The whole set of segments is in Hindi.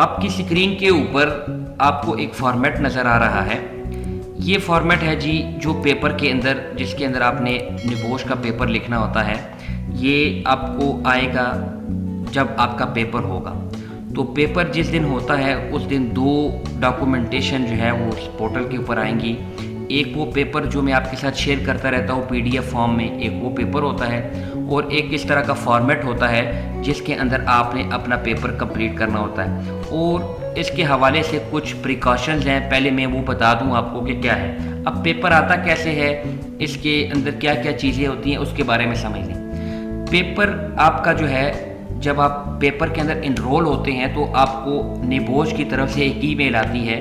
आपकी स्क्रीन के ऊपर आपको एक फॉर्मेट नज़र आ रहा है। ये फॉर्मेट है जी जो पेपर के अंदर, जिसके अंदर आपने निबोश का पेपर लिखना होता है। ये आपको आएगा जब आपका पेपर होगा। तो पेपर जिस दिन होता है उस दिन दो डॉक्यूमेंटेशन जो है वो उस पोर्टल के ऊपर आएंगी। एक वो पेपर जो मैं आपके साथ शेयर करता रहता हूँ PDF फॉर्म में, एक वो पेपर होता है, और एक इस तरह का फॉर्मेट होता है जिसके अंदर आपने अपना पेपर कंप्लीट करना होता है। और इसके हवाले से कुछ प्रिकॉशंस हैं, पहले मैं वो बता दूं आपको कि क्या है। अब पेपर आता कैसे है, इसके अंदर क्या क्या चीज़ें होती हैं, उसके बारे में समझ लें। पेपर आपका जो है, जब आप पेपर के अंदर इनरोल होते हैं तो आपको निबोश की तरफ से एक ईमेल आती है।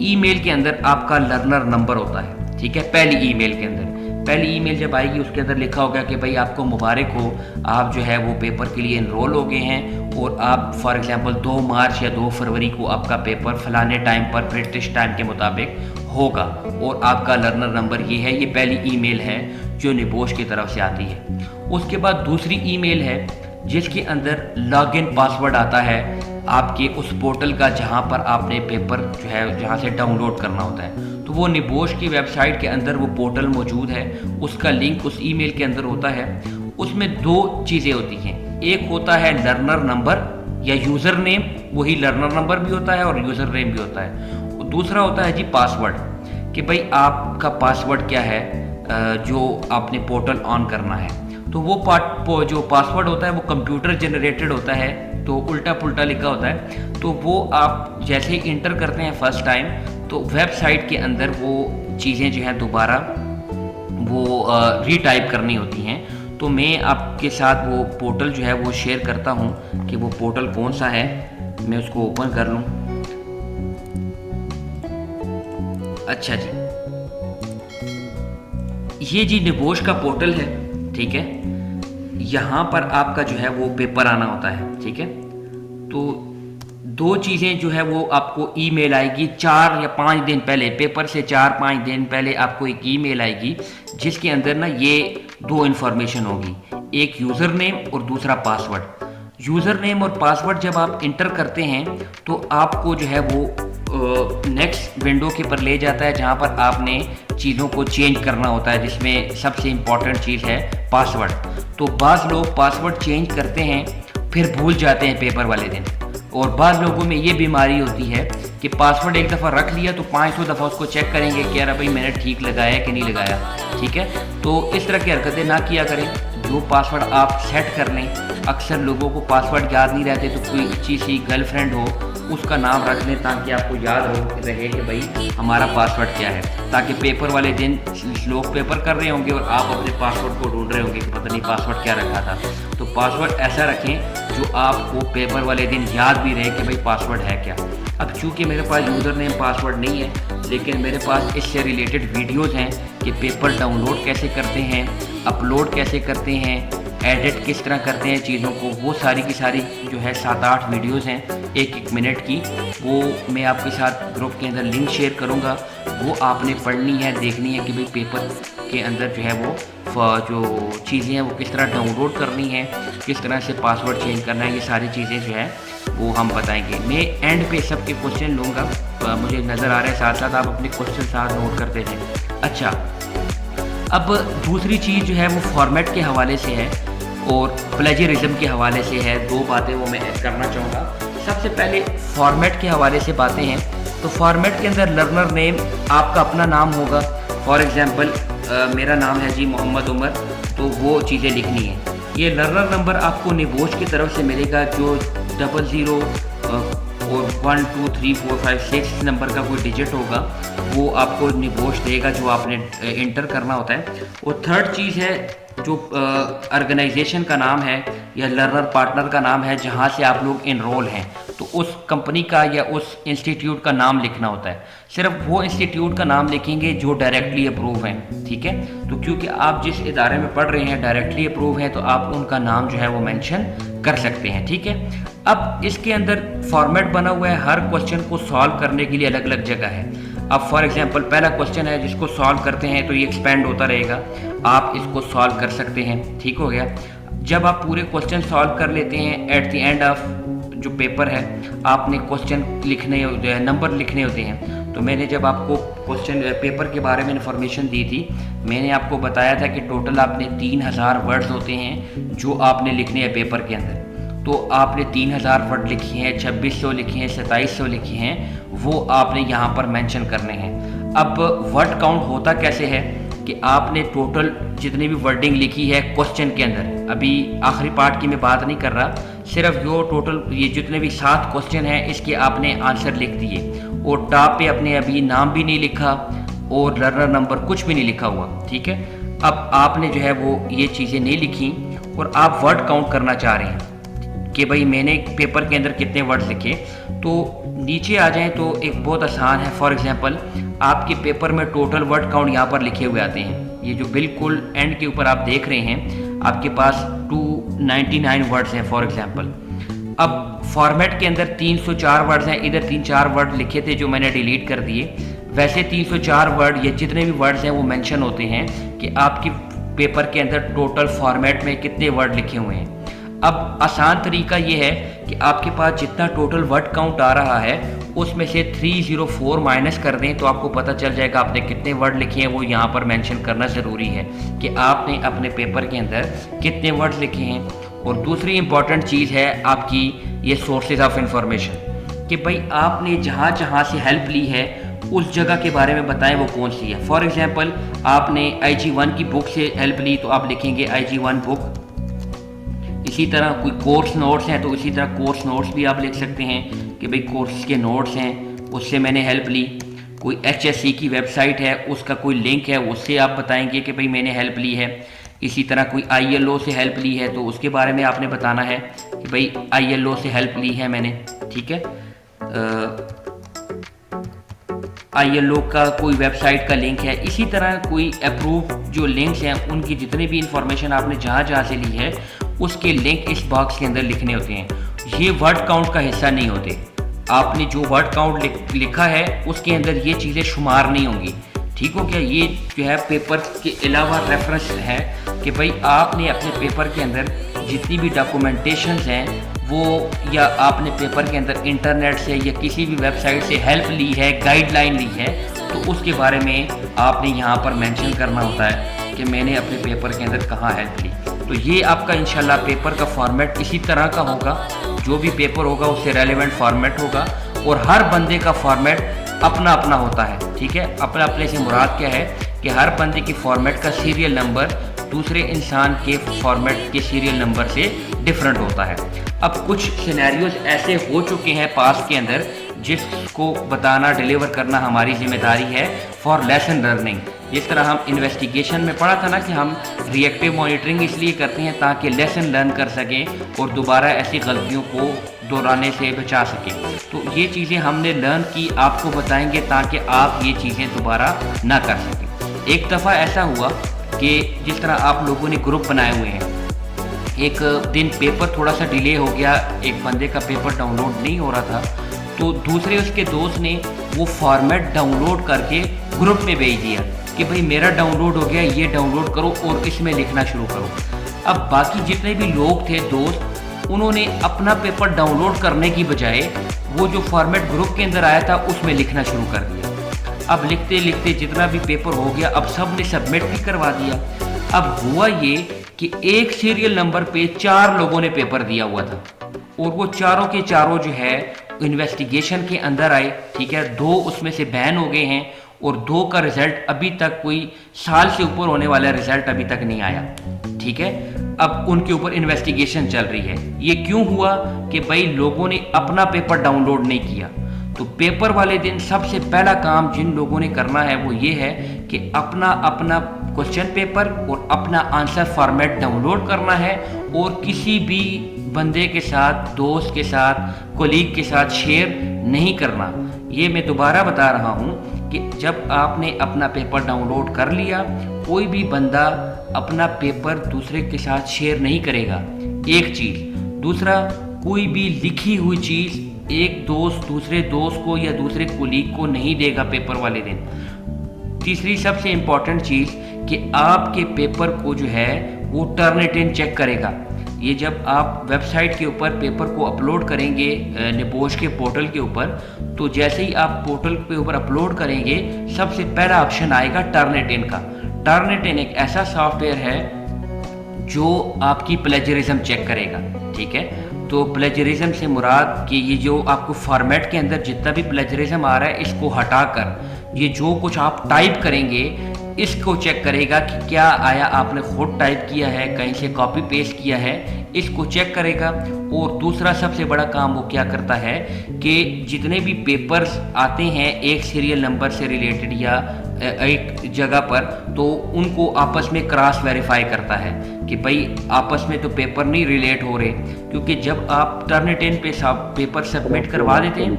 ईमेल के अंदर आपका लर्नर नंबर होता है, ठीक है। पहली ईमेल के अंदर, पहली ईमेल जब आएगी उसके अंदर लिखा होगा कि भाई आपको मुबारक हो, आप जो है वो पेपर के लिए इनरोल हो गए हैं और आप फॉर एग्जांपल 2 मार्च या 2 फरवरी को आपका पेपर फलाने टाइम पर ब्रिटिश टाइम के मुताबिक होगा और आपका लर्नर नंबर ये है। ये पहली ईमेल है जो निबोश की तरफ से आती है। उसके बाद दूसरी ईमेल है जिसके अंदर लॉगिन पासवर्ड आता है आपके उस पोर्टल का जहां पर आपने पेपर जो है जहां से डाउनलोड करना होता है। तो वो निबोश की वेबसाइट के अंदर वो पोर्टल मौजूद है, उसका लिंक उस ईमेल के अंदर होता है। उसमें 2 चीज़ें होती हैं, एक होता है लर्नर नंबर या यूज़र नेम, वही लर्नर नंबर भी होता है और यूज़र नेम भी होता है। और दूसरा होता है जी पासवर्ड, कि भाई आपका पासवर्ड क्या है जो आपने पोर्टल ऑन करना है। तो वो जो पासवर्ड होता है वो कंप्यूटर जनरेटेड होता है, तो उल्टा पुल्टा लिखा होता है। तो वो आप जैसे ही इंटर करते हैं फर्स्ट टाइम, तो वेबसाइट के अंदर वो चीज़ें जो हैं दोबारा वो रीटाइप करनी होती हैं। तो मैं आपके साथ वो पोर्टल जो है वो शेयर करता हूँ कि वो पोर्टल कौन सा है। मैं उसको ओपन कर लूँ। अच्छा जी, ये जी निबोश का पोर्टल है, ठीक है। यहाँ पर आपका जो है वो पेपर आना होता है, ठीक है। तो 2 चीज़ें जो है वो आपको ईमेल आएगी 4 या 5 दिन पहले, पेपर से 4-5 दिन पहले आपको एक ईमेल आएगी जिसके अंदर ना ये 2 इन्फॉर्मेशन होगी, एक यूज़र नेम और दूसरा पासवर्ड। यूज़र नेम और पासवर्ड जब आप इंटर करते हैं तो आपको जो है वो नेक्स्ट विंडो के पर ले जाता है जहाँ पर आपने चीज़ों को चेंज करना होता है, जिसमें सबसे इम्पॉर्टेंट चीज़ है पासवर्ड। तो बाज़ लोग पासवर्ड चेंज करते हैं फिर भूल जाते हैं पेपर वाले दिन, और बाज़ लोगों में ये बीमारी होती है कि पासवर्ड एक दफ़ा रख लिया तो 500 दफ़ा उसको चेक करेंगे कि यार भाई मैंने ठीक लगाया कि नहीं लगाया, ठीक है। तो इस तरह की हरकतें ना किया करें। जो पासवर्ड आप सेट कर लें, अक्सर लोगों को पासवर्ड याद नहीं रहते, तो कोई अच्छी सी गर्लफ्रेंड हो उसका नाम रख लें ताकि आपको याद रहे कि भाई हमारा पासवर्ड क्या है, ताकि पेपर वाले दिन लोग पेपर कर रहे होंगे और आप अपने पासवर्ड को ढूंढ रहे होंगे कि पता नहीं पासवर्ड क्या रखा था। तो पासवर्ड ऐसा रखें जो आपको पेपर वाले दिन याद भी रहे कि भाई पासवर्ड है क्या। अब चूँकि मेरे पास यूज़र नेम पासवर्ड नहीं है, लेकिन मेरे पास इससे रिलेटेड वीडियोज़ हैं कि पेपर डाउनलोड कैसे करते हैं, अपलोड कैसे करते हैं, एडिट किस तरह करते हैं चीज़ों को, वो सारी की सारी जो है 7-8 वीडियोस हैं 1-1 मिनट की। वो मैं आपके साथ ग्रुप के अंदर लिंक शेयर करूंगा, वो आपने पढ़नी है, देखनी है कि भाई पेपर के अंदर जो है वो जो चीज़ें हैं वो किस तरह डाउनलोड करनी है, किस तरह से पासवर्ड चेंज करना है, ये सारी चीज़ें जो है वो हम बताएंगे। मैं एंड पे सबके क्वेश्चन लूँगा, मुझे नज़र आ रहे हैं, साथ साथ आप अपने क्वेश्चन साथ नोट करते हैं। अच्छा, अब दूसरी चीज़ जो है वो फॉर्मेट के हवाले से है और प्लेजरिज्म के हवाले से है। 2 बातें वो मैं ऐड करना चाहूँगा। सबसे पहले फॉर्मेट के हवाले से बातें हैं। तो फॉर्मेट के अंदर लर्नर नेम आपका अपना नाम होगा। फॉर एग्ज़ाम्पल मेरा नाम है जी मोहम्मद उमर, तो वो चीज़ें लिखनी है। ये लर्नर नंबर आपको निबोश की तरफ से मिलेगा जो 00 और 1 2 3 4 5 6 नंबर का कोई डिजिट होगा, वो आपको निबोश देगा जो आपने इंटर करना होता है। और थर्ड चीज़ है जो ऑर्गेनाइजेशन का नाम है या लर्नर पार्टनर का नाम है जहाँ से आप लोग इनरोल हैं, तो उस कंपनी का या उस इंस्टीट्यूट का नाम लिखना होता है। सिर्फ वो इंस्टीट्यूट का नाम लिखेंगे जो डायरेक्टली अप्रूव हैं, ठीक है। तो क्योंकि आप जिस इदारे में पढ़ रहे हैं डायरेक्टली अप्रूव है, तो आप उनका नाम जो है वो मेंशन कर सकते हैं, ठीक है। अब इसके अंदर फॉर्मेट बना हुआ है, हर क्वेश्चन को सॉल्व करने के लिए अलग अलग जगह है। अब फॉर एग्जांपल पहला क्वेश्चन है जिसको सॉल्व करते हैं तो ये एक्सपेंड होता रहेगा, आप इसको सॉल्व कर सकते हैं, ठीक हो गया। जब आप पूरे क्वेश्चन सॉल्व कर लेते हैं, एट द एंड ऑफ जो पेपर है आपने क्वेश्चन लिखने, नंबर लिखने होते हैं। तो मैंने जब आपको क्वेश्चन पेपर के बारे में इन्फॉर्मेशन दी थी, मैंने आपको बताया था कि टोटल आपने 3000 वर्ड्स होते हैं जो आपने लिखने हैं पेपर के अंदर। तो आपने 3000 वर्ड लिखे हैं, 2600 लिखे हैं, 2700 लिखे हैं, वो आपने यहाँ पर मेंशन करने हैं। अब वर्ड काउंट होता कैसे है कि आपने टोटल जितनी भी वर्डिंग लिखी है क्वेश्चन के अंदर, अभी आखिरी पार्ट की मैं बात नहीं कर रहा, सिर्फ जो टोटल ये जितने भी 7 क्वेश्चन हैं इसके आपने आंसर लिख दिए और टॉप पे अपने अभी नाम भी नहीं लिखा और लर्नर नंबर कुछ भी नहीं लिखा हुआ, ठीक है। अब आपने जो है वो ये चीज़ें नहीं लिखी और आप वर्ड काउंट करना चाह रहे हैं कि भाई मैंने पेपर के अंदर कितने वर्ड्स लिखे, तो नीचे आ जाएं तो एक बहुत आसान है। फॉर एग्जांपल आपके पेपर में टोटल वर्ड काउंट यहाँ पर लिखे हुए आते हैं, ये जो बिल्कुल एंड के ऊपर आप देख रहे हैं, आपके पास 299 वर्ड्स हैं फॉर एग्जांपल। अब फॉर्मेट के अंदर 304 वर्ड्स हैं, इधर 3-4 वर्ड लिखे थे जो मैंने डिलीट कर दिए। वैसे 304 वर्ड, ये जितने भी वर्ड्स हैं वो मेंशन होते हैं कि आपकी पेपर के अंदर टोटल फॉर्मेट में कितने वर्ड लिखे हुए हैं। अब आसान तरीका ये है कि आपके पास जितना टोटल वर्ड काउंट आ रहा है उसमें से 304 माइनस कर दें तो आपको पता चल जाएगा आपने कितने वर्ड लिखे हैं। वो यहाँ पर मेंशन करना ज़रूरी है कि आपने अपने पेपर के अंदर कितने वर्ड लिखे हैं। और दूसरी इंपॉर्टेंट चीज़ है आपकी ये सोर्सेज ऑफ इंफॉर्मेशन, कि भाई आपने जहाँ जहाँ से हेल्प ली है उस जगह के बारे में बताएं वो कौन सी है। फॉर एग्जांपल आपने IG1 की बुक से हेल्प ली तो आप लिखेंगे IG1 बुक। इसी तरह कोई कोर्स नोट्स हैं तो इसी तरह कोर्स नोट्स भी आप लिख सकते हैं कि भाई कोर्स के नोट्स हैं उससे मैंने हेल्प ली। कोई HSC की वेबसाइट है उसका कोई लिंक है उससे आप बताएंगे कि भाई मैंने हेल्प ली है। इसी तरह कोई ILO से हेल्प ली है तो उसके बारे में आपने बताना है कि भाई ILO से हेल्प ली है मैंने, ठीक है। ILO का कोई वेबसाइट का लिंक है। इसी तरह कोई अप्रूव जो लिंक्स हैं उनकी जितनी भी इंफॉर्मेशन आपने जहाँ जहाँ से ली है उसके लिंक इस बॉक्स के अंदर लिखने होते हैं। ये वर्ड काउंट का हिस्सा नहीं होते। आपने जो वर्ड काउंट लिखा है उसके अंदर ये चीज़ें शुमार नहीं होंगी, ठीक हो क्या। ये जो है पेपर के अलावा रेफरेंस है कि भाई आपने अपने पेपर के अंदर जितनी भी डॉक्यूमेंटेशंस हैं वो, या आपने पेपर के अंदर इंटरनेट से या किसी भी वेबसाइट से हेल्प ली है, गाइडलाइन ली है, तो उसके बारे में आपने यहाँ पर मेंशन करना होता है कि मैंने अपने पेपर के अंदर कहाँ हेल्प ली। तो ये आपका इंशाल्लाह पेपर का फॉर्मेट इसी तरह का होगा, जो भी पेपर होगा उससे रेलेवेंट फॉर्मेट होगा। और हर बंदे का फॉर्मेट अपना अपना होता है, ठीक है। अपना अपने से मुराद क्या है कि हर बंदे की फॉर्मेट का सीरियल नंबर दूसरे इंसान के फॉर्मेट के सीरियल नंबर से डिफरेंट होता है। अब कुछ सिनेरियोज ऐसे हो चुके हैं पास के अंदर जिसको बताना, डिलीवर करना हमारी जिम्मेदारी है फॉर लेसन लर्निंग। जिस तरह हम इन्वेस्टिगेशन में पढ़ा था ना कि हम रिएक्टिव मॉनिटरिंग इसलिए करते हैं ताकि लेसन लर्न कर सकें और दोबारा ऐसी गलतियों को दोहराने से बचा सकें। तो ये चीज़ें हमने लर्न की, आपको बताएंगे ताकि आप ये चीज़ें दोबारा ना कर सकें। एक दफ़ा ऐसा हुआ कि जिस तरह आप लोगों ने ग्रुप बनाए हुए हैं, एक दिन पेपर थोड़ा सा डिले हो गया, एक बंदे का पेपर डाउनलोड नहीं हो रहा था, तो दूसरे उसके दोस्त ने वो फॉर्मेट डाउनलोड करके ग्रुप में भेज दिया कि भाई मेरा डाउनलोड हो गया, ये डाउनलोड करो और इसमें लिखना शुरू करो। अब बाकी जितने भी लोग थे दोस्त, उन्होंने अपना पेपर डाउनलोड करने की बजाय वो जो फॉर्मेट ग्रुप के अंदर आया था उसमें लिखना शुरू कर दिया। अब लिखते लिखते जितना भी पेपर हो गया, अब सब ने सबमिट भी करवा दिया। अब हुआ ये कि एक सीरियल नंबर पे 4 लोगों ने पेपर दिया हुआ था और वो चारों के चारों जो है इन्वेस्टिगेशन के अंदर आए, ठीक है। 2 उसमें से बैन हो गए हैं और 2 का रिजल्ट अभी तक, कोई साल से ऊपर होने वाला रिजल्ट अभी तक नहीं आया, ठीक है। अब उनके ऊपर इन्वेस्टिगेशन चल रही है। ये क्यों हुआ कि भाई लोगों ने अपना पेपर डाउनलोड नहीं किया। तो पेपर वाले दिन सबसे पहला काम जिन लोगों ने करना है वो ये है कि अपना अपना क्वेश्चन पेपर और अपना आंसर फॉर्मेट डाउनलोड करना है और किसी भी बंदे के साथ, दोस्त के साथ, कोलीग के साथ शेयर नहीं करना। ये मैं दोबारा बता रहा हूँ कि जब आपने अपना पेपर डाउनलोड कर लिया, कोई भी बंदा अपना पेपर दूसरे के साथ शेयर नहीं करेगा, एक चीज़। दूसरा, कोई भी लिखी हुई चीज़ एक दोस्त दूसरे दोस्त को या दूसरे कोलीग को नहीं देगा पेपर वाले दिन। तीसरी सबसे इम्पॉर्टेंट चीज़ कि आपके पेपर को जो है वो टर्निटिन चेक करेगा। ये जब आप वेबसाइट के ऊपर पेपर को अपलोड करेंगे निबोश के पोर्टल के ऊपर, तो जैसे ही आप पोर्टल के ऊपर अपलोड करेंगे सबसे पहला ऑप्शन आएगा टर्निटिन का। टर्निटिन एक ऐसा सॉफ्टवेयर है जो आपकी प्लेजरिज्म चेक करेगा, ठीक है। तो प्लेजरिज्म से मुराद कि ये जो आपको फॉर्मेट के अंदर जितना भी प्लेजरिज्म आ रहा है इसको हटाकर ये जो कुछ आप टाइप करेंगे इसको चेक करेगा कि क्या आया आपने खुद टाइप किया है, कहीं से कॉपी पेस्ट किया है, इसको चेक करेगा। और दूसरा सबसे बड़ा काम वो क्या करता है कि जितने भी पेपर्स आते हैं एक सीरियल नंबर से रिलेटेड या एक जगह पर, तो उनको आपस में क्रॉस वेरीफाई करता है कि भाई आपस में तो पेपर नहीं रिलेट हो रहे। क्योंकि जब आप टर्निटिन पे पेपर सबमिट करवा देते हैं,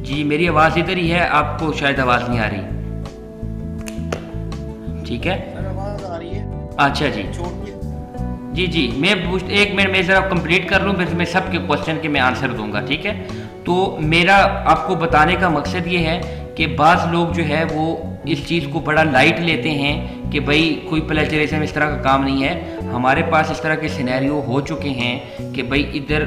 जी मेरी आवाज़ इधर ही है, आपको शायद आवाज़ नहीं आ रही, ठीक है। आवाज आ रही है। अच्छा जी जी मैं एक मिनट में ज़रा कंप्लीट कर लूँ, फिर मैं सबके क्वेश्चन के मैं आंसर दूंगा, ठीक है। तो मेरा आपको बताने का मकसद ये है कि बाज़ लोग जो है वो इस चीज़ को बड़ा लाइट लेते हैं कि भाई कोई प्लेजरिज्म इस तरह का काम नहीं है। हमारे पास इस तरह के सिनेरियो हो चुके हैं कि भाई इधर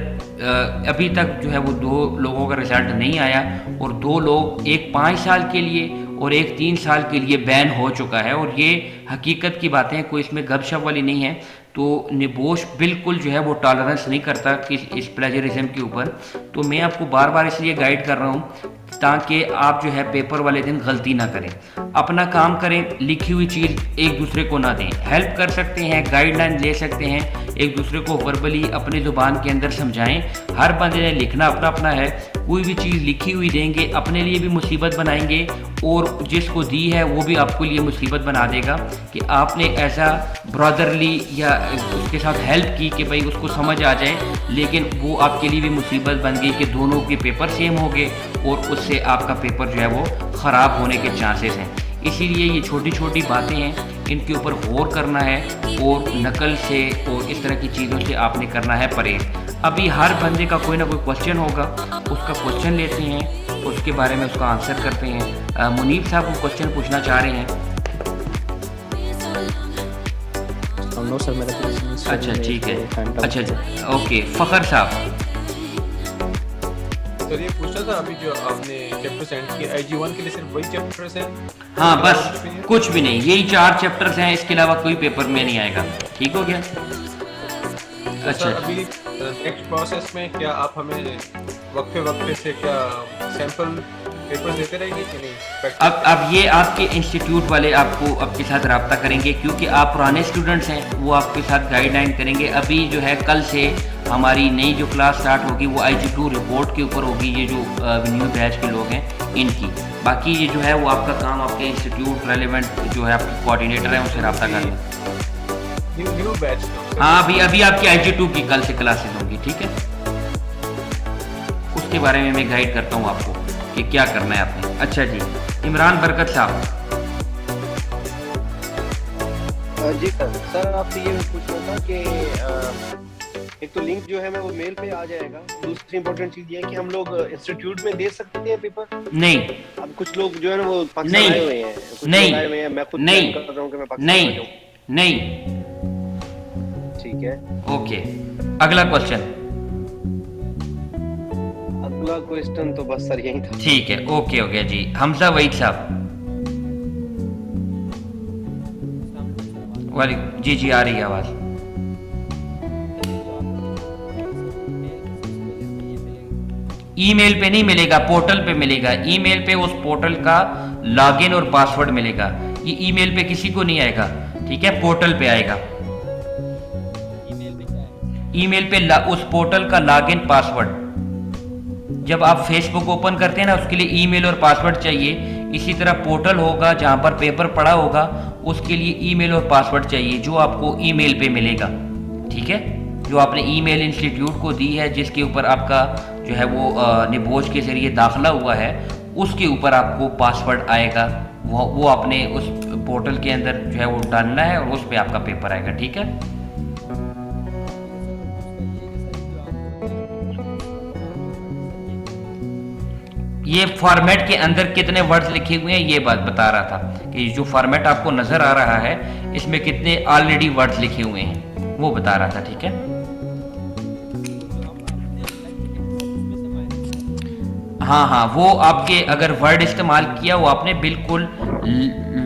अभी तक जो है वो 2 लोगों का रिजल्ट नहीं आया और 2 लोग, एक 5 साल के लिए और एक 3 साल के लिए बैन हो चुका है। और ये हकीकत की बातें, कोई इसमें गपशप वाली नहीं है। तो निबोश बिल्कुल जो है वो टॉलरेंस नहीं करता कि इस प्लेजरिज्म के ऊपर। तो मैं आपको बार बार इसलिए गाइड कर रहा हूँ ताकि आप जो है पेपर वाले दिन गलती ना करें, अपना काम करें, लिखी हुई चीज़ एक दूसरे को ना दें। हेल्प कर सकते हैं, गाइडलाइन ले सकते हैं, एक दूसरे को वर्बली अपनी ज़ुबान के अंदर समझाएं। हर बंदे ने लिखना अपना अपना है, कोई भी चीज़ लिखी हुई देंगे अपने लिए भी मुसीबत बनाएंगे और जिसको दी है वो भी आपके लिए मुसीबत बना देगा कि आपने ऐसा ब्रदरली या उसके साथ हेल्प की कि भाई उसको समझ आ जाए, लेकिन वो आपके लिए भी मुसीबत बन गई कि दोनों के पेपर सेम हो गए और उससे आपका पेपर जो है वो ख़राब होने के चांसेस हैं। इसीलिए ये छोटी छोटी बातें हैं, इनके ऊपर गौर करना है और नकल से और इस तरह की चीज़ों से आपने करना है परहेज़। अभी हर बंदे का कोई ना कोई क्वेश्चन होगा, उसका क्वेश्चन लेते हैं, उसके बारे में उसका आंसर करते हैं। मुनीब साहब वो क्वेश्चन पूछना चाह रहे हैं। नो सर, मेरा क्वेश्चन। अच्छा ठीक है, अच्छा ओके। फ़खर साहब सर ये पूछना था, अभी जो आपने चैप्टर सेंड किए IG1 के लिए सिर्फ वही चैप्टर्स हैं? हाँ बस कुछ भी नहीं, यही 4 चैप्टर्स हैं, इसके अलावा कोई पेपर में नहीं आएगा, ठीक हो गया। तो अच्छा, अभी नेक्स्ट प्रोसेस में क्या आप हमें वक्फे से क्या सैंपल पेपर्स देते रहेंगे कि नहीं? अब ये आपके इंस्टीट्यूट वाले आपको आपके साथ रब्ता करेंगे, क्योंकि आप पुराने स्टूडेंट्स हैं, वो आपके साथ गाइडलाइन करेंगे। अभी जो है कल से हमारी नई जो क्लास स्टार्ट होगी वो IG2 रिपोर्ट के ऊपर होगी, ये जो न्यू बैच के लोग हैं इनकी। बाकी ये जो है वो आपका काम आपके इंस्टीट्यूट रेलिवेंट जो है आपके कोऑर्डिनेटर हैं उनसे रब्ता कर लें। New batch? हाँ अभी आपकी IG2 की कल से क्लासेस होंगी, ठीक है। उसके बारे में मैं गाइड करता हूँ आपको कि क्या करना है आपने। अच्छा जी, इमरान बरकत साहब। जी सर आपसे ये पूछना था कि एक तो लिंक जो है मैं वो मेल पे आ जाएगा, दूसरी इंपॉर्टेंट चीज ये है कि हम लोग इंस्टीट्यूट में दे सकते हैं पेपर? नहीं। अब कुछ लोग जो है ना वो पाकिस्तान आए हुए हैं, कुछ नहीं, लोग आए हुए हैं, मैं खुद नहीं, कर रहा हूं कि मैं पाकिस्तान नहीं, आया हूं। नहीं। ठीक है, ओके, अगला क्वेश्चन। अगला क्वेश्चन तो बस सर यही था। ठीक है, ओके हो गया जी। हमजा वहीद साहब। वाली जी आ रही है आवाज़। ईमेल पे नहीं मिलेगा, पोर्टल पे मिलेगा। ईमेल पे उस पोर्टल का लॉगिन और पासवर्ड मिलेगा। ये ईमेल पे किसी को नहीं आएगा, ठीक है, पोर्टल पे आएगा। ईमेल पे उस पोर्टल का लॉगिन पासवर्ड, जब आप फेसबुक ओपन करते हैं ना उसके लिए ईमेल और पासवर्ड चाहिए। इसी तरह पोर्टल होगा जहां पर पेपर पड़ा होगा, उसके लिए ईमेल और पासवर्ड चाहिए जो आपको ईमेल पे मिलेगा, ठीक है। जो आपने ईमेल इंस्टीट्यूट को दी है, जिसके ऊपर आपका जो है वो निबोश के ज़रिए दाखिला हुआ है, उसके ऊपर आपको पासवर्ड आएगा। वो आपने उस पोर्टल के अंदर जो है वो डालना है और उस पर आपका पेपर आएगा, ठीक है। ये फॉर्मेट के अंदर कितने वर्ड्स लिखे हुए हैं ये बात बता रहा था कि जो फॉर्मेट आपको नज़र आ रहा है इसमें कितने ऑलरेडी वर्ड्स लिखे हुए हैं। वो बता रहा था, ठीक है। हाँ हाँ, वो आपके अगर वर्ड इस्तेमाल किया वो आपने बिल्कुल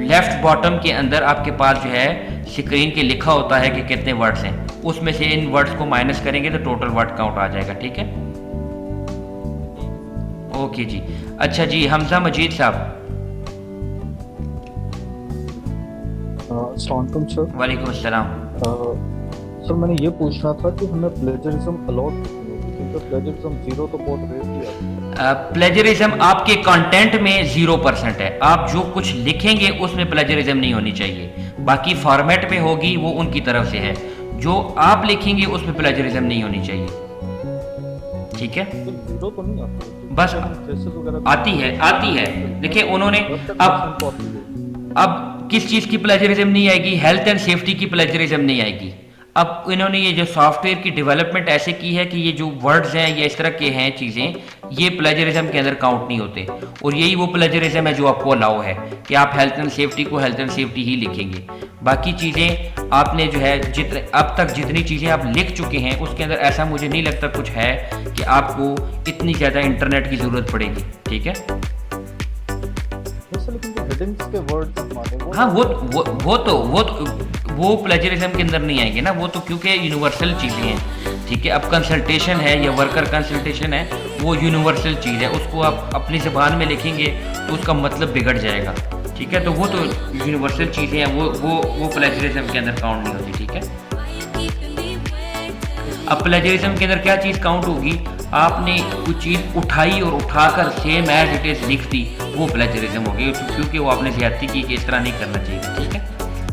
लेफ्ट बॉटम के अंदर आपके पास जो है स्क्रीन के लिखा होता है कि कितने वर्ड्स हैं, उसमें से इन वर्ड्स को माइनस करेंगे तो टोटल वर्ड काउंट आ जाएगा, ठीक है। ओके जी। अच्छा जी, हमजा मजीद साहब। अस्सलामुअलैकुम सर। वालेकुम अस्सलाम। सर मैंने ये पूछना था कि हमें प्लेजरिज्म अलाउड कितनी होगी, क्योंकि प्लेजरिज्म जीरो तो बहुत रेयरली आता है। प्लेजरिज्म आपके कंटेंट में 0% है। आप जो कुछ लिखेंगे उसमें प्लेजरिज्म नहीं होनी चाहिए, बाकी फॉर्मेट में होगी वो उनकी तरफ से है। जो आप लिखेंगे उसमें प्लेजरिज्म नहीं होनी चाहिए, ठीक है। तो जीरो तो नहीं आता है, बस traces वगैरह आती है। देखिए उन्होंने अब किस चीज़ की प्लेजरिज्म नहीं आएगी, हेल्थ एंड सेफ्टी की प्लेजरिज्म नहीं आएगी। अब इन्होंने ये जो सॉफ्टवेयर की डेवलपमेंट ऐसे की है कि ये जो वर्ड्स हैं या इस तरह के हैं चीज़ें, ये प्लेजरिज्म के अंदर काउंट नहीं होते, और यही वो प्लेजरिज्म है जो आपको अलाउ है कि आप हेल्थ एंड सेफ्टी को हेल्थ एंड सेफ्टी ही लिखेंगे। बाकी चीज़ें आपने जो है जितने अब तक जितनी चीज़ें आप लिख चुके हैं उसके अंदर ऐसा मुझे नहीं लगता कुछ है कि आपको इतनी ज़्यादा इंटरनेट की ज़रूरत पड़ेगी, ठीक है। लेकिन जो हेडिंग्स के वर्ड्स हमारे हाँ वो प्लेजरिज्म के अंदर नहीं आएंगे ना, वो तो क्योंकि यूनिवर्सल चीज़ें हैं, ठीक है। अब कंसल्टेशन है या वर्कर कंसल्टेशन है, वो यूनिवर्सल चीज़ है, उसको आप अपनी ज़बान में लिखेंगे तो उसका मतलब बिगड़ जाएगा, ठीक है। तो वो तो यूनिवर्सल चीज़ें हैं, वो प्लेजरिज्म के अंदर काउंट नहीं होती, ठीक है। अब प्लेजरिज्म के अंदर क्या चीज़ काउंट होगी, आपने कुछ चीज़ उठाई और उठाकर सेम एज इट इज़ लिख दी, वो प्लेजरिज्म होगी, क्योंकि वो आपने ज़्यादती की कि इस तरह नहीं करना चाहिए, ठीक है।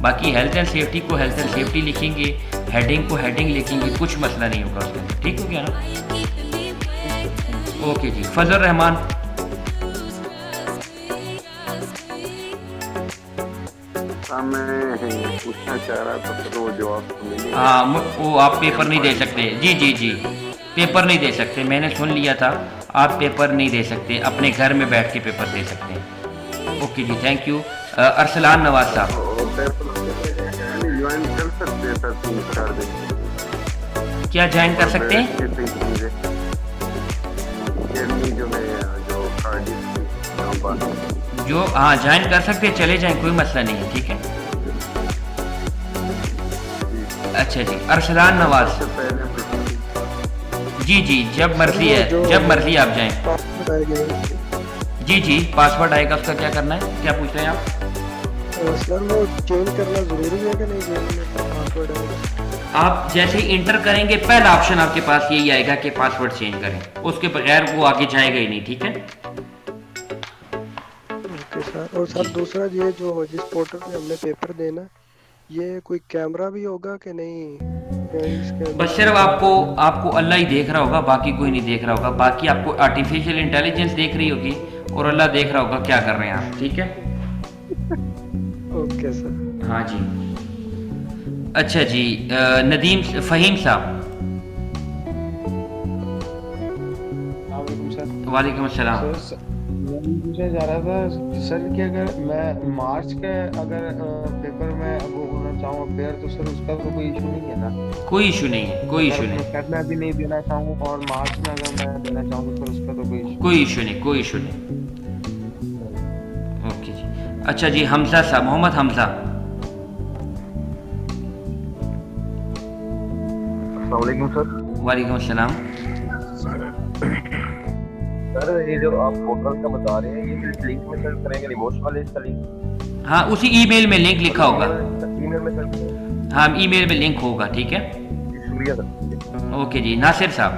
बाकी हेल्थ एंड सेफ्टी को हेल्थ एंड सेफ्टी लिखेंगे, हेडिंग को हेडिंग लिखेंगे, कुछ मसला नहीं होगा उसके अंदर, ठीक हो गया ना। ओके जी, फजल रहमान। मैं पूछना चाह रहा था तो वो जवाब तो मिल गया। हाँ, वो आप पेपर नहीं दे सकते। जी, पेपर नहीं दे सकते, मैंने सुन लिया था, आप पेपर नहीं दे सकते, अपने घर में बैठ के पेपर दे सकते हैं। Okay ji, thank you. Arsalan Nawaz साहब। ज्वाइन कर सकते हैं सर 3-4 दिन। क्या ज्वाइन कर सकते हैं? जो हाँ ज्वाइन कर सकते हैं, चले जाएं, कोई मसला नहीं है, ठीक है। अच्छा जी, अरसलान नवाज। जी, जब मर्जी है, जब मर्जी आप जाएं। जी, पासवर्ड आएगा, उसका क्या करना है, क्या पूछ रहे हैं आप? सर वो चेंज करना जरूरी है कि नहीं, चेंज में पासवर्ड आएगा? आप जैसे ही इंटर करेंगे पहला ऑप्शन आपके पास यही आएगा कि पासवर्ड चेंज करें, उसके बगैर वो आगे जाएगा ही नहीं, ठीक है। Okay sir. और सर दूसरा ये जो जिस पोर्टल पे हमने पेपर देना, ये कोई कैमरा भी होगा कि नहीं? बस सिर्फ आपको अल्लाह ही देख रहा होगा, बाकी कोई नहीं देख रहा होगा। बाकी आपको आर्टिफिशियल इंटेलिजेंस देख रही होगी और अल्लाह देख रहा होगा क्या कर रहे हैं आप, ठीक है। Okay sir. हाँ जी। अच्छा जी, नदीम फ़हीम साहब। वालेकुम अस्सलाम। पूछा जा रहा था सर कि अगर मैं मार्च के अगर पेपर में वो होना चाहूँ अपेयर, तो सर उसका तो कोई इशू नहीं है ना? कोई इशू नहीं है, कोई इशू नहीं। फेब में भी नहीं देना चाहूँ और मार्च में अगर मैं देना चाहूँ तो उसका तो कोई इशू नहीं। ओके जी। अच्छा जी, हमजा साहब, मोहम्मद हमजा। अस्सलामुअलैकुम सर। वालेकुम अस्सलाम। सर ये जो आप पोर्टल का बता रहे हैं, ये किस लिंक में सर्च करेंगे, रिवॉर्ड्स वाले इसका लिंक? हाँ, उसी ईमेल में लिंक लिखा होगा। ईमेल में सर्च करेंगे? हाँ, ईमेल में लिंक होगा, ठीक है। शुक्रिया सर। ओके जी, नासिर साहब।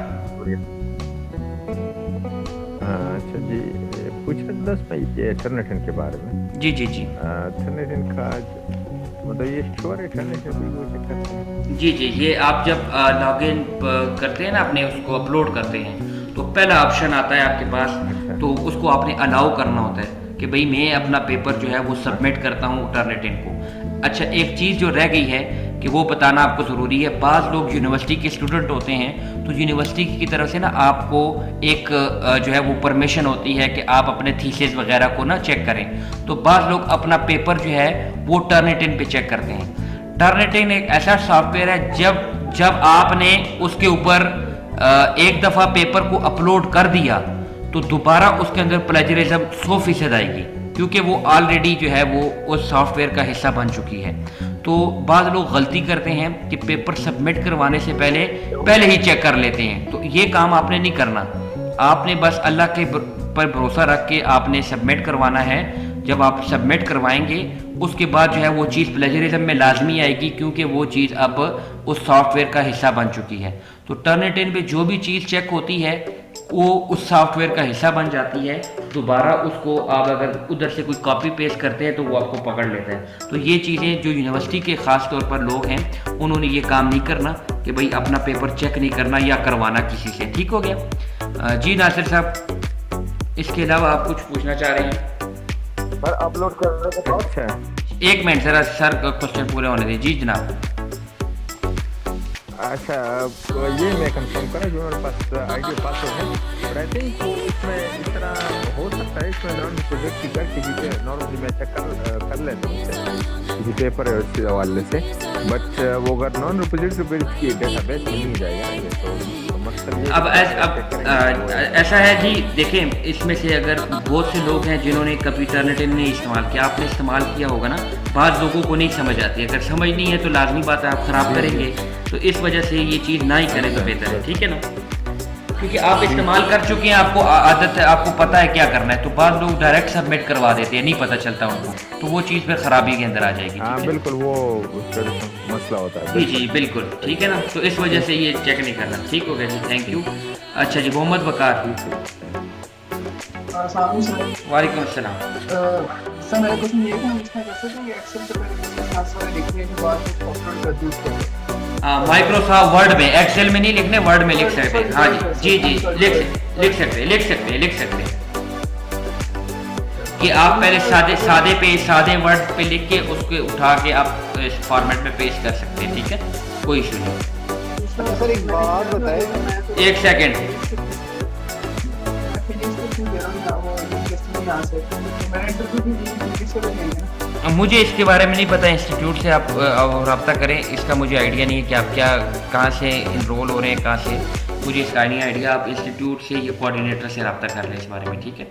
अच्छा जी, कुछ दस भाई ये टर्नेटन के बारे में। जी टर्नेटन का मतलब ये श्योर है, टर्नेटन भी वो चेक करते हैं? जी, ये आप जब लॉगिन करते हैं ना, अपने उसको अपलोड करते हैं, तो पहला ऑप्शन आता है आपके पास। अच्छा। तो उसको आपने अलाउ करना होता है कि भाई मैं अपना पेपर जो है वो सबमिट करता हूँ टर्नेटिन को। अच्छा, एक चीज़ जो रह गई है कि वो बताना आपको ज़रूरी है, बाज़ लोग यूनिवर्सिटी के स्टूडेंट होते हैं, तो यूनिवर्सिटी की तरफ से ना आपको एक जो है वो परमिशन होती है कि आप अपने थीसिस वगैरह को ना चेक करें। तो बाज़ लोग अपना पेपर जो है वो टर्नेटिन पे चेक करते हैं। टर्निटिन एक ऐसा सॉफ्टवेयर है जब आपने उसके ऊपर एक दफ़ा पेपर को अपलोड कर दिया तो दोबारा उसके अंदर प्लेजरिज्म 100% आएगी, क्योंकि वो ऑलरेडी जो है वो उस सॉफ्टवेयर का हिस्सा बन चुकी है। तो बाद लोग गलती करते हैं कि पेपर सबमिट करवाने से पहले ही चेक कर लेते हैं, तो ये काम आपने नहीं करना। आपने बस अल्लाह के पर भरोसा रख के आपने सबमिट करवाना है। जब आप सबमिट करवाएंगे उसके बाद जो है वो चीज़ प्लेजरिज्म में लाजमी आएगी, क्योंकि वो चीज़ अब उस सॉफ्टवेयर का हिस्सा बन चुकी है। तो टर्निटिन पे जो भी चीज़ चेक होती है वो उस सॉफ्टवेयर का हिस्सा बन जाती है। दोबारा उसको आप अगर उधर से कोई कॉपी पेस्ट करते हैं तो वो आपको पकड़ लेता है। तो ये चीज़ें जो यूनिवर्सिटी के ख़ास तौर पर लोग हैं उन्होंने ये काम नहीं करना कि भाई अपना पेपर चेक नहीं करना या करवाना किसी से। ठीक हो गया जी नासिर साहब, इसके अलावा आप कुछ पूछना चाह रहे हैं? पर अपलोड करने के बाद अच्छा एक मिनट जरा सर का क्वेश्चन पूरे होने दीजिए। जी जनाब। अच्छा, तो ये मैं कंफर्म करा जो मेरे पास आईडी पासवर्ड है, बट आई थिंक इसमें इस तरह हो सकता है, इसमें नॉन प्रोजेक्ट की गलती की नॉर्मली मैं चेक कर लेता हूँ किसी पेपर है उसके हवाले से, बट वो अगर नॉन रिपोजिटरी की डेटाबेस में नहीं जाएगा ये तो मकसद ये अब ऐसा है जी, देखें इसमें से अगर बहुत से लोग हैं जिन्होंने कभी टर्निटिन नहीं इस्तेमाल किया, आपने इस्तेमाल किया होगा ना, बाद लोगों को नहीं समझ आती। अगर समझ नहीं है तो लाजमी बात है आप ख़राब करेंगे, तो इस वजह से ये चीज़ ना ही करें तो बेहतर है। ठीक है ना, क्योंकि आप इस्तेमाल कर चुके हैं, आपको आदत है, आपको पता है क्या करना है। तो बाद लोग डायरेक्ट सबमिट करवा देते हैं, नहीं पता चलता उनको, तो वो चीज़ फिर ख़राबी के अंदर आ जाएगी। हाँ बिल्कुल, वो मसला होता है। जी जी बिल्कुल, ठीक है ना, तो इस वजह से ये चेक नहीं करना। ठीक हो गया जी, थैंक यू। अच्छा जी, मोहम्मद वकार। वालेकुम अस्सलाम। सर मेरा क्वेश्चन ये था, हम इसमें कर सकते हैं कि एक्सेल पे पहले खास वाले लिखने के बाद अपलोड कर दूँ उसको? माइक्रोसॉफ्ट वर्ड में, एक्सेल में नहीं लिखने, वर्ड में लिख सकते हैं। हाँ जी जी जी, लिख सकते हैं कि आप पहले सादे वर्ड पे लिख के उसको उठा के आप इस फॉर्मेट में पेस्ट कर सकते हैं। ठीक है, कोई इशू नहीं। सर एक बात बताएं, एक सेकेंड, मुझे इसके बारे में नहीं पता, इंस्टीट्यूट से आप रब्ता करें, इसका मुझे आइडिया नहीं है कि आप क्या कहाँ से इनरोल हो रहे हैं, कहाँ से, मुझे इसका नहीं आइडिया। आप इंस्टीट्यूट से या कोऑर्डिनेटर से रब्ता कर लें इस बारे में। ठीक है,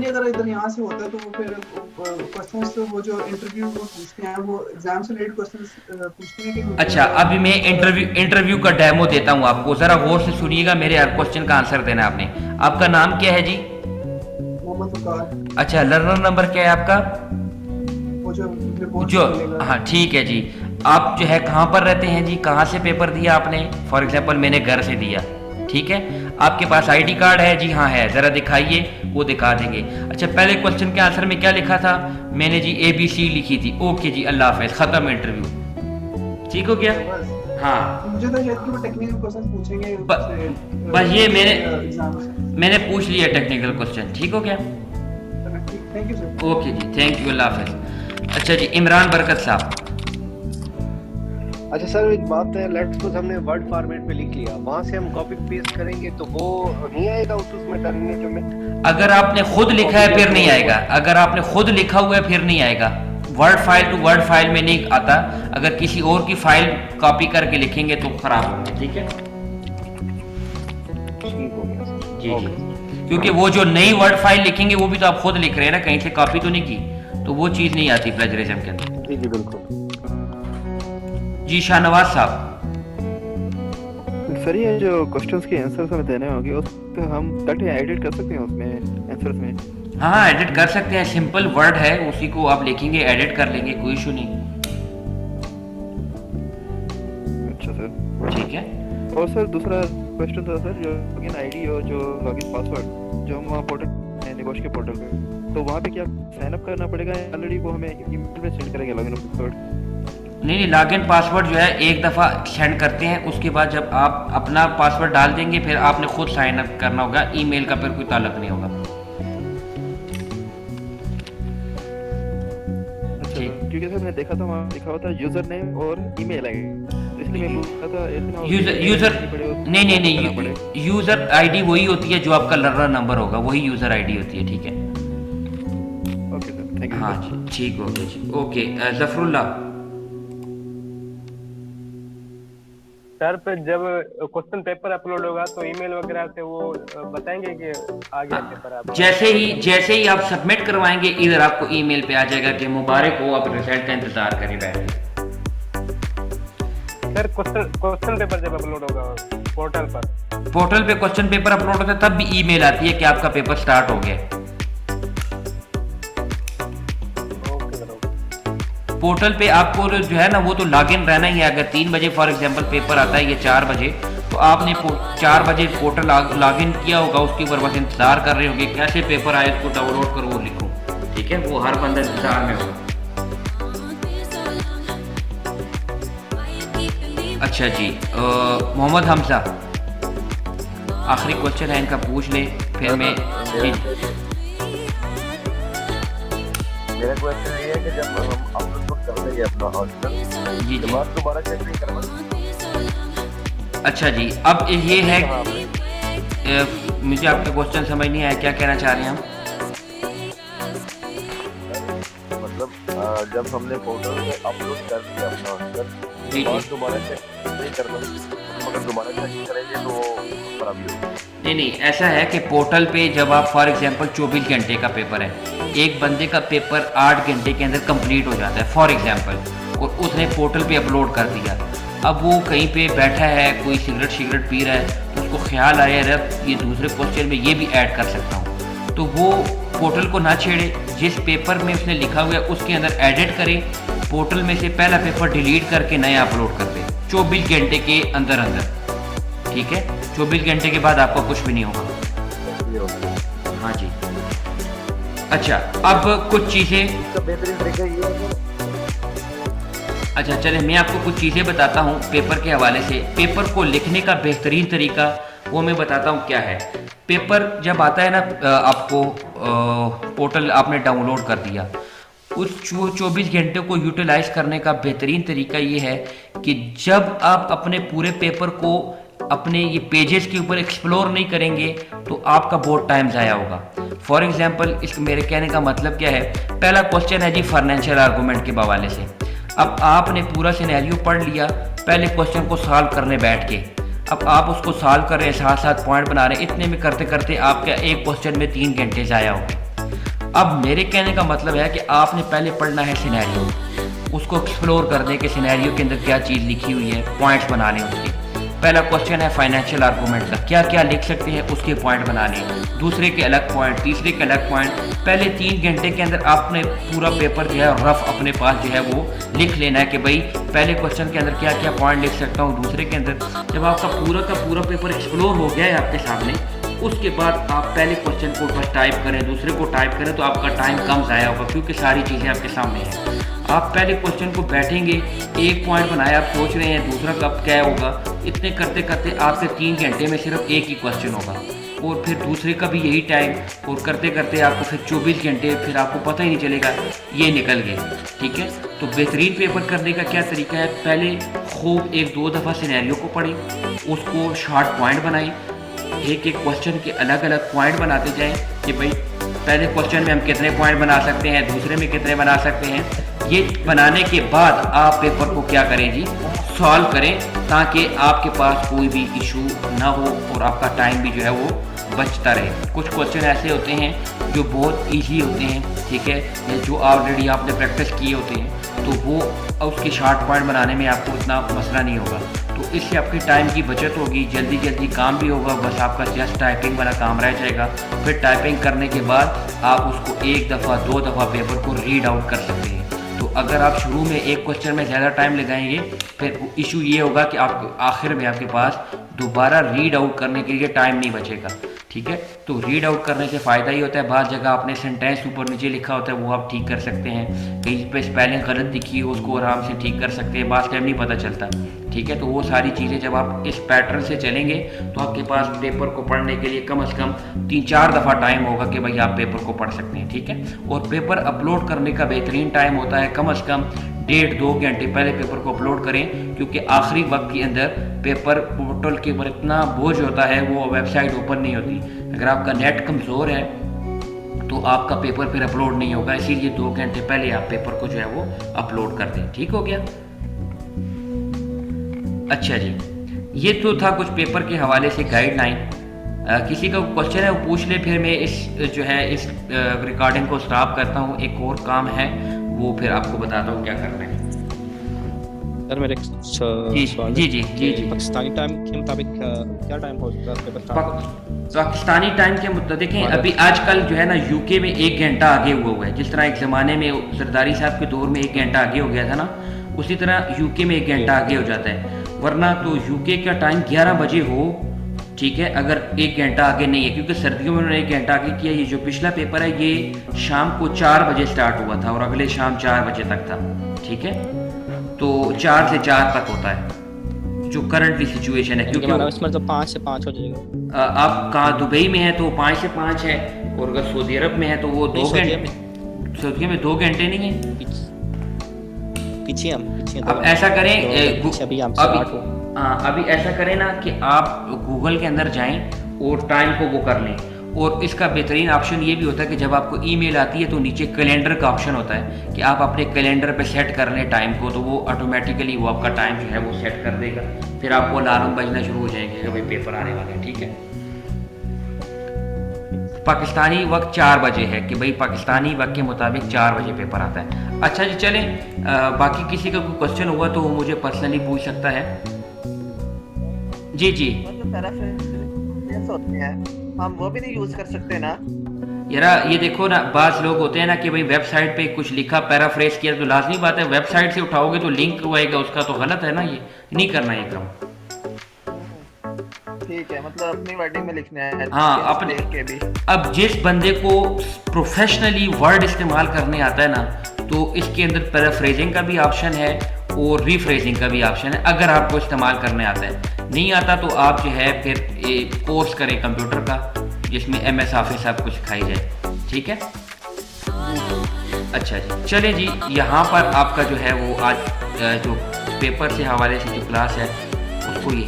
अगर इधर यहाँ से होता है तो वो फिर क्वेश्चंस तो वो जो इंटरव्यू वो पूछते हैं वो एग्जाम से रिलेटेड क्वेश्चंस पूछते हैं कि? अच्छा, अभी मैं इंटरव्यू का डेमो देता हूँ आपको, जरा गौर से सुनिएगा, मेरे हर क्वेश्चन का आंसर देना है आपने। आपका नाम क्या है जी? मोहम्मद वकार। अच्छा, लर्नर नंबर क्या है आपका? वो जो हाँ ठीक है जी। आप जो है कहाँ पर रहते हैं जी, कहाँ से पेपर दिया आपने? फॉर एग्जांपल मैंने घर से दिया। ठीक है, आपके पास आईडी कार्ड है? जी हाँ है, ज़रा दिखाइए, वो दिखा देंगे। अच्छा, पहले क्वेश्चन के आंसर में क्या लिखा था? मैंने जी ABC लिखी थी। ओके जी, अल्लाह हाफ़िज़, ख़त्म इंटरव्यू। ठीक हो गया? हाँ, मुझे तो शायद वो टेक्निकल क्वेश्चन पूछेंगे बस ये मैंने पूछ लिया टेक्निकल क्वेश्चन। ठीक हो गया? Thank you sir. Okay ji, thank you, अल्लाह हाफ़िज़। अच्छा जी, इमरान बरकत साहब। अच्छा सर एक बात है, लेट्स सपोज हमने वर्ड फॉर्मेट में लिख लिया, वहां से हम कॉपी पेस्ट करेंगे तो वो नहीं आएगा उसमें टर्मिनेटर में? अगर आपने खुद लिखा है फिर नहीं आएगा, अगर आपने खुद लिखा हुआ है फिर नहीं आएगा। Word file to word file में नहीं आता, अगर किसी और की फाइल कॉपी करके लिखेंगे तो खराब होगा। ठीक है जी जी, क्योंकि वो जो नई वर्ड फाइल लिखेंगे वो भी तो आप खुद लिख रहे हैं ना, कहीं से कॉपी तो नहीं की, तो वो चीज़ नहीं आती प्लेजरिज्म के अंदर। जी जी बिल्कुल जी शाहनवाज साहब। सर ये जो क्वेश्चंस के आंसर्स हमें देने होंगे उस पे हम डाटा एडिट कर सकते हैं उसमें आंसर्स में? हाँ एडिट कर सकते हैं, सिंपल वर्ड है, उसी को आप लिखेंगे, एडिट कर लेंगे, कोई इशू नहीं। अच्छा सर, ठीक है। और सर दूसरा क्वेश्चन था सर, जो लॉगिन आईडी और जो लॉगिन पासवर्ड जो हम वहाँ पोर्टल निगोश के पोर्टल पे, तो वहाँ पे क्या साइन अप करना पड़ेगा? ऑलरेडी वो हमें ईमेल में सेंड करेंगे लॉगिन पासवर्ड? नहीं, लॉगिन पासवर्ड जो है एक दफ़ा सेंड करते हैं, उसके बाद जब आप अपना पासवर्ड डाल देंगे फिर आपने खुद साइन अप करना होगा, ईमेल का फिर कोई ताल्लुक नहीं होगा। क्योंकि सर मैंने देखा था वहाँ लिखा हुआ था यूजर नेम और ईमेल आईडी, इसलिए मैं पूछ रहा था यूजर नहीं, यूजर आईडी वही होती है जो आपका लर्नर नंबर होगा, वही यूजर आईडी होती है। ठीक है, ओके सर, थैंक यू। हाँ जी, ठीक हो गया जी, ओके। जफरुल्लाह। सर पे जब क्वेश्चन पेपर अपलोड होगा तो ईमेल वगैरह से वो बताएंगे कि आ गया पेपर आपका। जैसे ही आप सबमिट करवाएंगे इधर आपको ईमेल पे आ जाएगा कि मुबारक हो, आप रिजल्ट का इंतजार करें बैठ। सर क्वेश्चन पेपर जब अपलोड होगा पोर्टल पे क्वेश्चन पेपर अपलोड होता है तब भी ईमेल आती है कि आपका पेपर स्टार्ट हो गया। पोर्टल पे आपको जो है ना वो तो लॉगिन रहना ही है। अगर 3 बजे फॉर एग्जांपल पेपर आता है या 4 बजे, तो आपने 4 बजे पोर्टल लॉगिन किया होगा, उसके ऊपर बस इंतजार कर रहे होंगे कैसे पेपर आए, उसको डाउनलोड करो वो लिखो, ठीक है। वो हर बंदा इंतजार में होगा। अच्छा जी, मोहम्मद हमजा आखिरी क्वेश्चन है इनका, पूछ ले फिर मैं। जी मेरा क्वेश्चन ये है कि जब हम अपलोड कर देंगे अपना ऑडिटर जी जी दोबारा चेक नहीं करना। अच्छा जी, अब ये है मुझे आपका क्वेश्चन समझ नहीं आया, क्या कहना चाह रहे हैं हम? मतलब जब हमने पोर्टल पे अपलोड कर दिया अपना ऑडिटर जी जी दोबारा चेक नहीं करना, अगर दोबारा चेक करेंगे तो खराबी होगी। नहीं, ऐसा है कि पोर्टल पे जब आप फॉर एग्जांपल 24 घंटे का पेपर है, एक बंदे का पेपर 8 घंटे के अंदर कंप्लीट हो जाता है फॉर एग्जांपल, और उसने पोर्टल पे अपलोड कर दिया। अब वो कहीं पे बैठा है, कोई सिगरेट पी रहा है, तो उसको ख्याल आया ये दूसरे क्वेश्चन में ये भी ऐड कर सकता हूँ, तो वो पोर्टल को ना छेड़े, जिस पेपर में उसने लिखा हुआ है उसके अंदर एडिट करे, पोर्टल में से पहला पेपर डिलीट करके नया अपलोड कर दे 24 घंटे के अंदर, ठीक है। 24 घंटे के बाद आपको कुछ भी नहीं होगा। हाँ जी। अच्छा, अब कुछ चीज़ें, बेहतरीन तरीका ये है। अच्छा चले मैं आपको कुछ चीज़ें बताता हूँ पेपर के हवाले से। पेपर को लिखने का बेहतरीन तरीका वो मैं बताता हूँ क्या है। पेपर जब आता है ना, आपको पोर्टल आपने डाउनलोड कर दिया, उस 24 घंटे को यूटिलाइज करने का बेहतरीन तरीका ये है कि जब आप अपने पूरे पेपर को अपने ये पेजेस के ऊपर एक्सप्लोर नहीं करेंगे तो आपका बहुत टाइम ज़ाया होगा। फॉर एग्जांपल, इस मेरे कहने का मतलब क्या है, पहला क्वेश्चन है जी फाइनेंशियल आर्गूमेंट के हवाले से। अब आपने पूरा सिनेरियो पढ़ लिया, पहले क्वेश्चन को सॉल्व करने बैठ के, अब आप उसको सॉल्व कर रहे हैं, साथ साथ पॉइंट बना रहे हैं, इतने में करते करते आपका एक क्वेश्चन में 3 घंटे ज़ाया हो गए। अब मेरे कहने का मतलब है कि आपने पहले पढ़ना है सिनेरियो, उसको एक्सप्लोर कर दें कि सिनेरियो के अंदर क्या चीज़ लिखी हुई है, पॉइंट्स बना लें उसके। पहला क्वेश्चन है फाइनेंशियल आर्गूमेंट का, क्या क्या लिख सकते हैं उसके पॉइंट बना लें, दूसरे के अलग पॉइंट, तीसरे के अलग पॉइंट। पहले 3 घंटे के अंदर आपने पूरा पेपर जो है रफ अपने पास जो है वो लिख लेना है कि भाई पहले क्वेश्चन के अंदर क्या क्या पॉइंट लिख सकता हूँ, दूसरे के अंदर। जब आपका पूरा का पूरा पेपर एक्सप्लोर हो गया है आपके सामने, उसके बाद आप पहले क्वेश्चन को बस टाइप करें, दूसरे को टाइप करें, तो आपका टाइम कम ज़ाया होगा क्योंकि सारी चीज़ें आपके सामने हैं। आप पहले क्वेश्चन को बैठेंगे, एक पॉइंट बनाया, आप सोच रहे हैं दूसरा कब क्या होगा, इतने करते करते आपके 3 घंटे में सिर्फ एक ही क्वेश्चन होगा, और फिर दूसरे का भी यही टाइम, और करते करते आपको फिर 24 घंटे फिर आपको पता ही नहीं चलेगा ये निकल गए, ठीक है। तो बेहतरीन पेपर करने का क्या तरीका है, पहले खूब 1-2 दफ़ा सिनेरियो को पढ़ें, उसको शॉर्ट पॉइंट बनाएं, एक एक क्वेश्चन के अलग अलग पॉइंट बनाते जाएं कि भाई पहले क्वेश्चन में हम कितने पॉइंट बना सकते हैं, दूसरे में कितने बना सकते हैं। ये बनाने के बाद आप पेपर को क्या करें जी, सॉल्व करें, ताकि आपके पास कोई भी इशू ना हो और आपका टाइम भी जो है वो बचता रहे। कुछ क्वेश्चन ऐसे होते हैं जो बहुत इजी होते हैं, ठीक है, या जो ऑलरेडी आपने प्रैक्टिस किए होते हैं, तो वो उसके शॉर्ट पॉइंट बनाने में आपको इतना मसला नहीं होगा। तो इससे आपकी टाइम की बचत होगी, जल्दी जल्दी काम भी होगा, बस आपका जस्ट टाइपिंग वाला काम रह जाएगा। फिर टाइपिंग करने के बाद आप उसको 1 दफ़ा 2 दफ़ा पेपर को रीड आउट कर सकते हैं। तो अगर आप शुरू में एक क्वेश्चन में ज़्यादा टाइम लगाएंगे, फिर इशू ये होगा कि आप आखिर में आपके पास दोबारा रीड आउट करने के लिए टाइम नहीं बचेगा, ठीक है। तो रीड आउट करने से फ़ायदा ही होता है, बाज़ जगह आपने सेंटेंस ऊपर नीचे लिखा होता है वो आप ठीक कर सकते हैं, कहीं पे स्पेलिंग गलत दिखी हो उसको आराम से ठीक कर सकते हैं, बाज़ टाइम नहीं पता चलता, ठीक है। तो वो सारी चीज़ें जब आप इस पैटर्न से चलेंगे तो आपके पास पेपर को पढ़ने के लिए कम से कम 3-4 दफ़ा टाइम होगा कि भाई आप पेपर को पढ़ सकते हैं, ठीक है। और पेपर अपलोड करने का बेहतरीन टाइम होता है कम से कम 1.5-2 घंटे पहले पेपर को अपलोड करें, क्योंकि आखिरी वक्त के अंदर पेपर पोर्टल के ऊपर इतना बोझ होता है, वो वेबसाइट ओपन नहीं होती। अगर आपका नेट कमज़ोर है तो आपका पेपर फिर अपलोड नहीं होगा, इसीलिए 2 घंटे पहले आप पेपर को जो है वो अपलोड कर दें, ठीक हो गया। अच्छा जी, ये तो था कुछ पेपर के हवाले से गाइडलाइन। किसी का क्वेश्चन है वो पूछ ले, फिर मैं इस जो है इस रिकॉर्डिंग को स्टॉप करता हूँ। एक और काम है वो फिर आपको बताता हूँ क्या करना है। सर मेरे सवाल जी जी जी जी पाकिस्तानी टाइम के मुताबिक क्या टाइम हो सकता है पेपर स्टार्ट? पाकिस्तानी टाइम के मुताबिक देखें, अभी आजकल जो है ना यूके में 1 घंटा आगे हुआ है। जिस तरह एक ज़माने में सरदारी साहब के दौर में 1 घंटा आगे हो गया था ना, उसी तरह यूके में 1 घंटा आगे हो जाता है। वरना तो यूके का टाइम 11 बजे हो, ठीक है, अगर 1 घंटा आगे नहीं है, क्योंकि सर्दियों में उन्होंने 1 घंटा आगे किया। ये जो पिछला पेपर है ये शाम को 4 बजे स्टार्ट हुआ था और अगले शाम 4 बजे तक था, ठीक है। तो 4 से 4 तक होता है जो करंटली सिचुएशन है, क्योंकि इसमें तो 5 से 5 हो जाएगा। आप कहाँ दुबई में है तो 5 से 5 है, और अगर सऊदी अरब में है तो वो 2 घंटे। सऊदी में 2 घंटे नहीं है, पीछे अब ऐसा करें अभी ऐसा करें ना कि आप गूगल के अंदर जाएं और टाइम को वो कर लें। और इसका बेहतरीन ऑप्शन ये भी होता है कि जब आपको ईमेल आती है तो नीचे कैलेंडर का ऑप्शन होता है कि आप अपने कैलेंडर पे सेट कर लें टाइम को, तो वो ऑटोमेटिकली वो आपका टाइम जो है वो सेट कर देगा। फिर आपको अलार्म बजना शुरू हो जाएंगे कि भाई पेपर आने वाले हैं, ठीक है। पाकिस्तानी वक्त 4 बजे है कि भाई पाकिस्तानी वक्त के मुताबिक 4 बजे पेपर आता है। अच्छा जी, चलें बाकी किसी का कोई क्वेश्चन हुआ तो वो मुझे पर्सनली पूछ सकता है। जी जी, होते हैं हम वो भी नहीं यूज कर सकते ना यार? ये देखो ना, बाज़ लोग होते हैं ना कि भाई वेबसाइट पे कुछ लिखा, पैराफ्रेज किया, तो लाजमी बात है वेबसाइट से उठाओगे तो लिंक आएगा उसका, तो गलत है ना, ये नहीं करना ये काम। ठीक है, मतलब अपनी वर्डिंग में लिखना है। हाँ, अपने के भी। अब जिस बंदे को प्रोफेशनली वर्ड इस्तेमाल करने आता है ना, तो इसके अंदर पैराफ्रेजिंग का भी ऑप्शन है और रीफ्रेजिंग का भी ऑप्शन है, अगर आपको इस्तेमाल करने आता है। नहीं आता तो आप जो है फिर कोर्स करें कंप्यूटर का जिसमें MS ऑफिस आपको सिखाई जाए, ठीक है। अच्छा जी, चलें जी, यहाँ पर आपका जो है वो आज जो पेपर से हवाले से जो क्लास है उसको ये